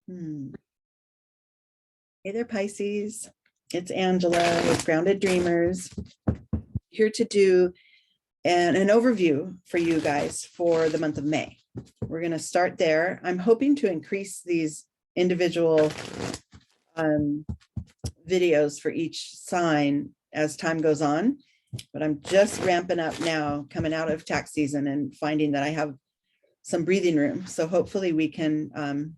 Hmm. Hey there, Pisces. It's Angela with Grounded Dreamers, here to do an overview for you guys for the month of May. We're going to start there. I'm hoping to increase these individual videos for each sign as time goes on, but I'm just ramping up now, coming out of tax season and finding that I have some breathing room. So hopefully we can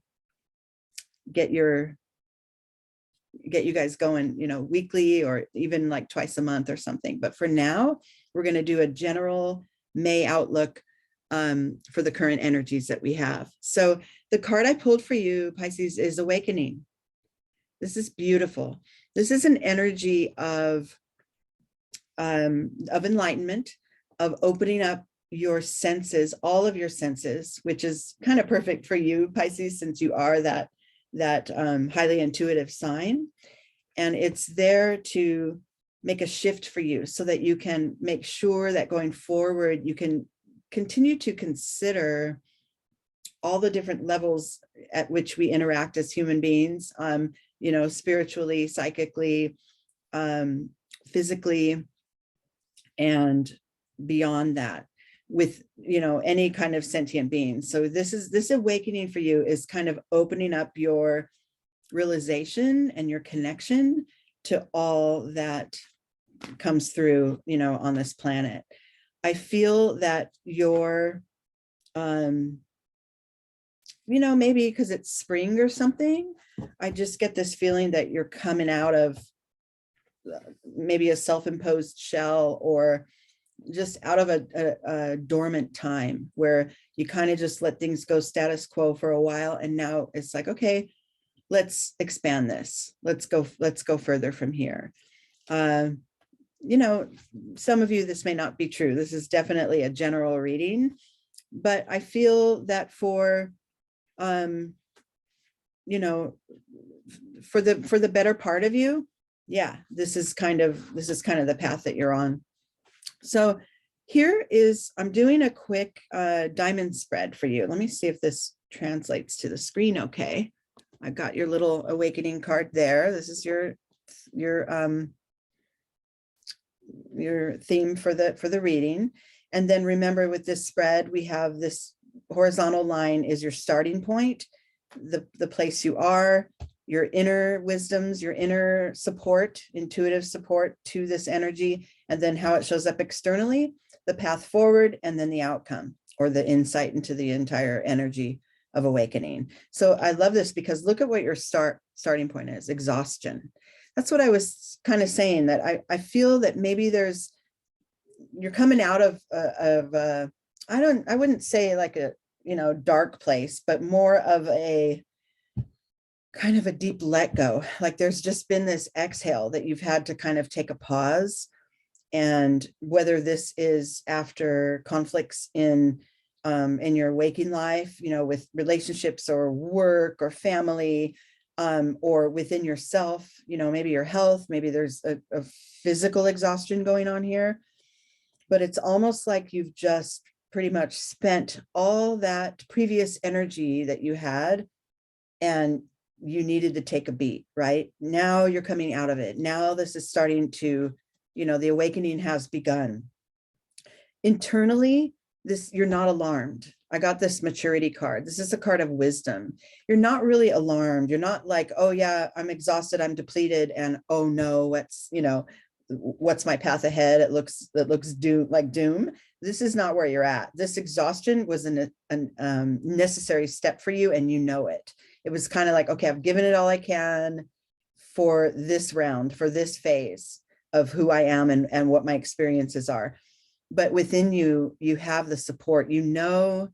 get you guys going, weekly or even like twice a month or something. But for now, we're going to do a general May outlook for the current energies that we have. So the card I pulled for you, Pisces, is Awakening. This is beautiful. This is an energy of enlightenment, of opening up your senses, all of your senses, which is kind of perfect for you, Pisces, since you are that highly intuitive sign. And it's there to make a shift for you so that you can make sure that going forward, you can continue to consider all the different levels at which we interact as human beings, spiritually, psychically, physically, and beyond that, with any kind of sentient being. So this awakening for you is kind of opening up your realization and your connection to all that comes through on this planet. I feel that you're maybe because it's spring or something, I just get this feeling that you're coming out of maybe a self-imposed shell, or just out of a dormant time where you kind of just let things go status quo for a while. And now it's like, okay, let's expand this. Let's go further from here. Some of you, this may not be true. This is definitely a general reading, but I feel that for the better part of you, yeah, this is kind of the path that you're on. So here is, I'm doing a quick diamond spread for you. Let me see if this translates to the screen okay. I got your little awakening card there. This is your theme for the reading. And then remember, with this spread, we have this horizontal line is your starting point, the place you are, your inner wisdoms, your inner support, intuitive support to this energy, and then how it shows up externally, the path forward, and then the outcome or the insight into the entire energy of awakening. So I love this because look at what your starting point is: exhaustion. That's what I was kind of saying, that I feel that maybe you're coming out of I wouldn't say like a dark place, but more of a kind of a deep let go. Like there's just been this exhale that you've had to kind of take a pause. And whether this is after conflicts in your waking life, with relationships or work or family, or within yourself, maybe your health, maybe there's a physical exhaustion going on here, but it's almost like you've just pretty much spent all that previous energy that you had, and you needed to take a beat. Right now you're coming out of it. Now this is starting to, the awakening has begun. Internally, you're not alarmed. I got this maturity card. This is a card of wisdom. You're not really alarmed. You're not like, oh yeah, I'm exhausted, I'm depleted, and oh no, what's my path ahead? It looks doom. This is not where you're at. This exhaustion was a necessary step for you, and it. It was kind of like, okay, I've given it all I can for this round, for this phase of who I am and what my experiences are. But within you, you have the support. You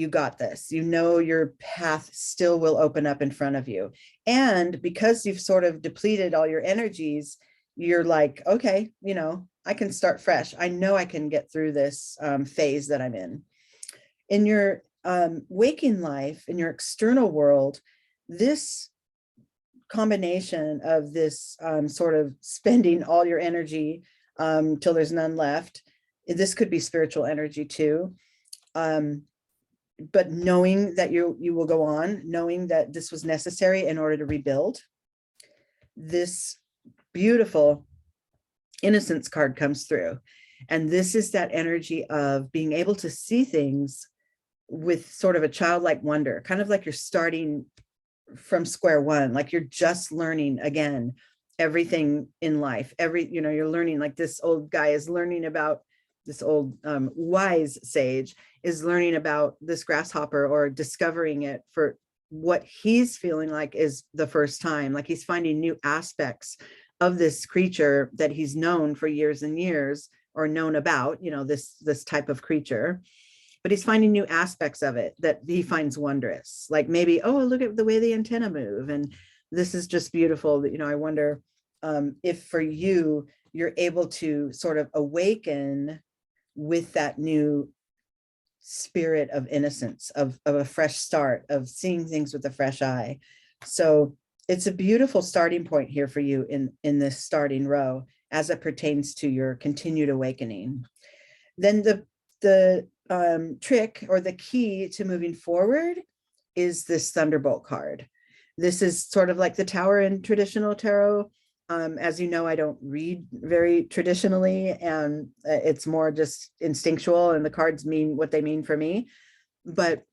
got this. Your path still will open up in front of you. And because you've sort of depleted all your energies, you're like, okay, I can start fresh. I know I can get through this phase that I'm in. In your waking life, in your external world, this combination of this sort of spending all your energy till there's none left, this could be spiritual energy too. but knowing that you will go on, knowing that this was necessary in order to rebuild. This beautiful innocence card comes through. And this is that energy of being able to see things with sort of a childlike wonder, kind of like you're starting from square one, like you're just learning again, everything in life. You're learning, like this old guy is learning about, this old wise sage is learning about this grasshopper, or discovering it for what he's feeling like is the first time. Like he's finding new aspects of this creature that he's known for years and years, or known about, this type of creature. But he's finding new aspects of it that he finds wondrous. Like maybe, oh, look at the way the antenna move. And this is just beautiful. I wonder if for you, you're able to sort of awaken with that new spirit of innocence, of a fresh start, of seeing things with a fresh eye. So it's a beautiful starting point here for you in this starting row as it pertains to your continued awakening. Then the trick, or the key to moving forward, is this Thunderbolt card. This is sort of like the Tower in traditional tarot. As you know, I don't read very traditionally, and it's more just instinctual, and the cards mean what they mean for me. But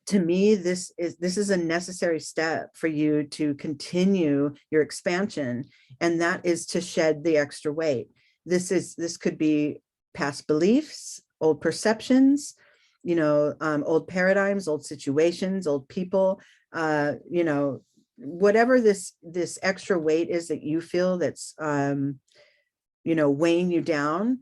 to me, this is a necessary step for you to continue your expansion, and that is to shed the extra weight. This could be past beliefs, old perceptions, old paradigms, old situations, old people, whatever this extra weight is that you feel that's weighing you down.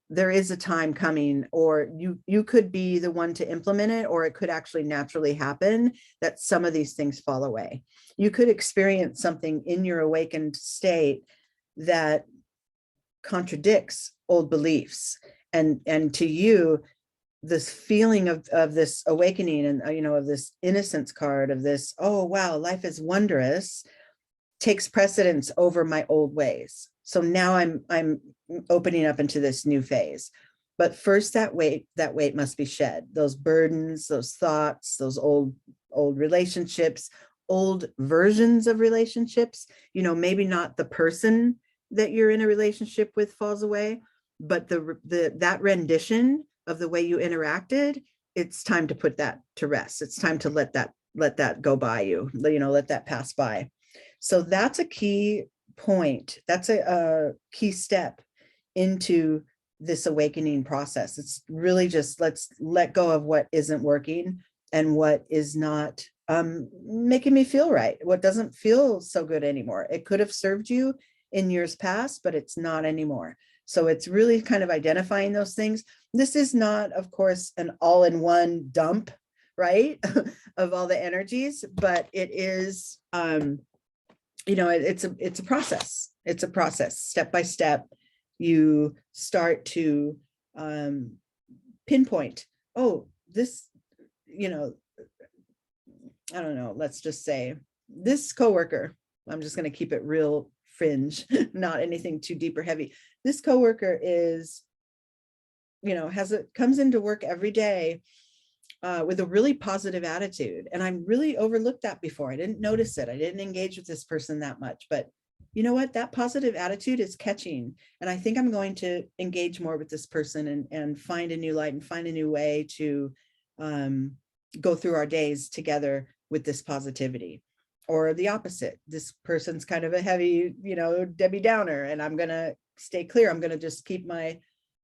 There is a time coming, or you could be the one to implement it, or it could actually naturally happen that some of these things fall away. You could experience something in your awakened state that contradicts old beliefs, and to you, this feeling of this awakening, and of this innocence card, of this, oh wow, life is wondrous, takes precedence over my old ways. So now I'm opening up into this new phase. But first, that weight must be shed. Those burdens, those thoughts, those old relationships, old versions of relationships. Maybe not the person that you're in a relationship with falls away, but that rendition of the way you interacted, it's time to put that to rest. It's time to let that go by you, let that pass by. So that's a key point. That's a key step into this awakening process. It's really just, let's let go of what isn't working and what is not making me feel right, what doesn't feel so good anymore. It could have served you in years past, but it's not anymore. So it's really kind of identifying those things. This is not, of course, an all-in-one dump, right, of all the energies, but it is, it's a process. It's a process. Step by step, you start to pinpoint, oh, this, I don't know, let's just say this coworker, I'm just going to keep it real fringe, not anything too deep or heavy. This coworker is, comes into work every day with a really positive attitude. And I really overlooked that before. I didn't notice it. I didn't engage with this person that much, but you know what? That positive attitude is catching. And I think I'm going to engage more with this person and find a new light and find a new way to go through our days together with this positivity. Or the opposite, this person's kind of a heavy, Debbie Downer, and I'm going to stay clear. I'm going to just keep my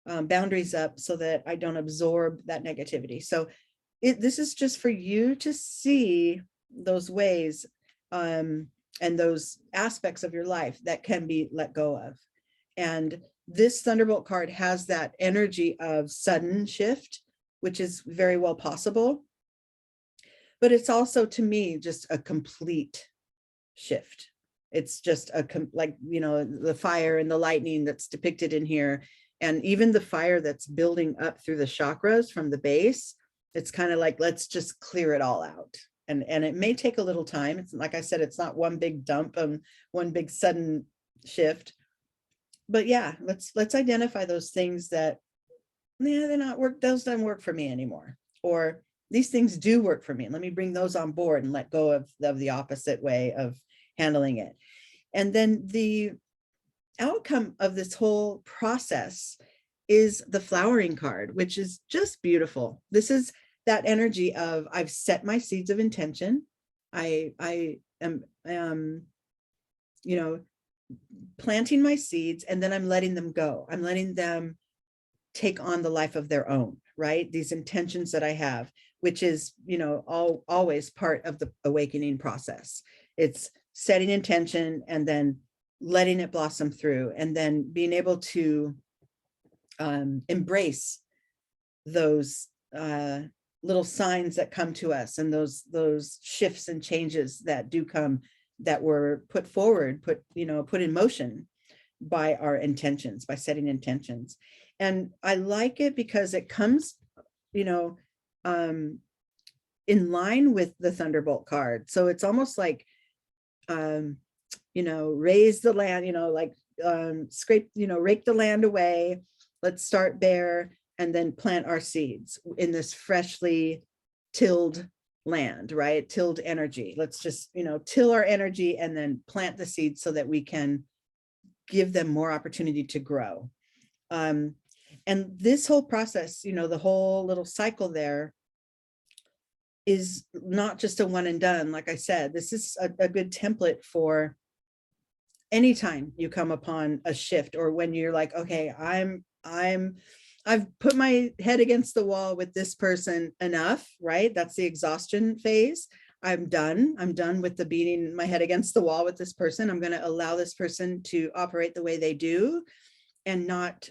boundaries up so that I don't absorb that negativity. So this is just for you to see those ways and those aspects of your life that can be let go of. And this Thunderbolt card has that energy of sudden shift, which is very well possible. But it's also, to me, just a complete shift. It's just the fire and the lightning that's depicted in here. And even the fire that's building up through the chakras from the base, it's kind of like, let's just clear it all out. And it may take a little time. It's like I said, it's not one big dump and one big sudden shift. But yeah, let's identify those things that yeah, they're not work, those don't work for me anymore. Or these things do work for me. Let me bring those on board and let go of the opposite way of handling it. And then the outcome of this whole process is the flowering card, which is just beautiful. This is that energy of I've set my seeds of intention. I am, you know, planting my seeds, and then I'm letting them go. I'm letting them take on the life of their own, right? These intentions that I have, which is, you know, always part of the awakening process. It's setting intention and then letting it blossom through, and then being able to embrace those little signs that come to us, and those shifts and changes that do come, that were put forward, put in motion by our intentions, by setting intentions. And I like it because it comes, you know, in line with the Thunderbolt card. So it's almost like, you know, raise the land, you know, like scrape, you know, rake the land away. Let's start bare, and then plant our seeds in this freshly tilled land, right? Tilled energy. Let's just, you know, till our energy and then plant the seeds so that we can give them more opportunity to grow. And this whole process, you know, the whole little cycle there is not just a one and done. Like I said, this is a good template for anytime you come upon a shift, or when you're like, okay, I've put my head against the wall with this person enough, right? That's the exhaustion phase. I'm done with the beating my head against the wall with this person. I'm going to allow this person to operate the way they do, and not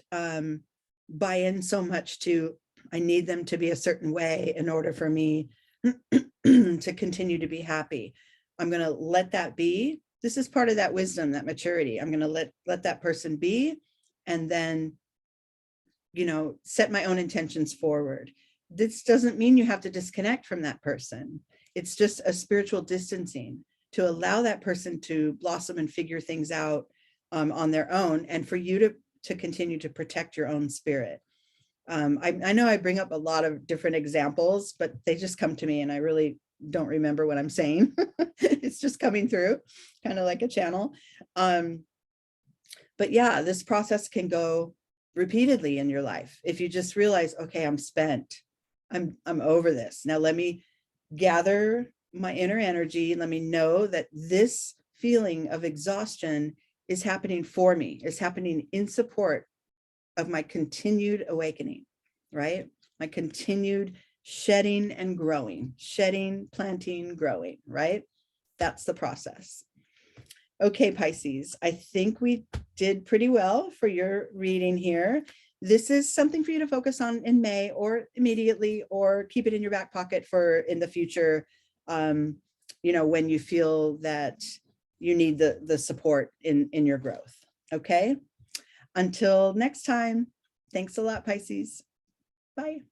buy in so much to, I need them to be a certain way in order for me to continue to be happy. I'm going to let that be. This is part of that wisdom, that maturity. I'm going to let that person be, and then, you know, set my own intentions forward. This doesn't mean you have to disconnect from that person. It's just a spiritual distancing to allow that person to blossom and figure things out on their own, and for you to continue to protect your own spirit. I know I bring up a lot of different examples, but they just come to me and I really don't remember what I'm saying. It's just coming through, kind of like a channel. But yeah, this process can go repeatedly in your life. If you just realize, okay, I'm spent, I'm over this. Now let me gather my inner energy. Let me know that this feeling of exhaustion is happening for me, is happening in support of my continued awakening, right? My continued shedding and growing, shedding, planting, growing, right? That's the process. Okay, Pisces, I think we did pretty well for your reading here. This is something for you to focus on in May, or immediately, or keep it in your back pocket for in the future, you know, when you feel that you need the support in your growth. Okay, until next time, thanks a lot, Pisces. Bye.